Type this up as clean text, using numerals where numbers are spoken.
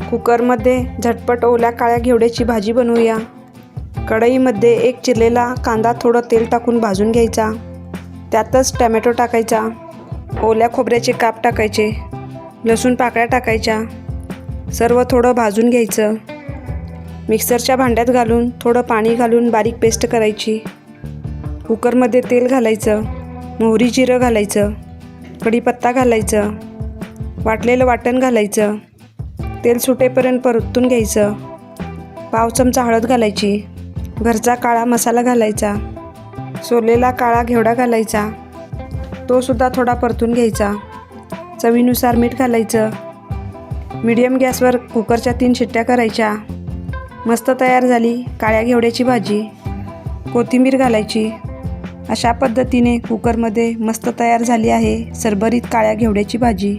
कुकरमध्ये झटपट ओल्या काळ्या घेवड्याची भाजी बनवूया। कढईमध्ये एक चिरलेला कांदा थोडं तेल टाकून भाजून घ्यायचा। त्यातच टोमॅटो टाकायचा, ओल्या खोबऱ्याचे काप टाकायचे, लसूण पाकळ्या टाकायच्या, सर्व थोडं भाजून घ्यायचं। मिक्सरच्या भांड्यात घालून थोडं पाणी घालून बारीक पेस्ट करायची। कुकरमध्ये तेल घालायचं, मोहरी जिरं घालायचं, कढीपत्ता घालायचं, वाटलेलं वाटण घालायचं, तेल सुटेपर्यंत परतून घ्यायचं। पाव चमचा हळद घालायची, घरचा काळा मसाला घालायचा, सोललेला काळा घेवडा घालायचा, तो सुद्धा थोडा परतून घ्यायचा। चवीनुसार मीठ घालायचं। मीडियम गॅसवर कुकरच्या 3 शिट्ट्या करायच्या। मस्त तयार झाली काळ्या घेवड्याची भाजी। कोथिंबीर घालायची। अशा पद्धतीने कुकरमध्ये मस्त तयार झाली आहे सरभरीत काळ्या घेवड्याची भाजी।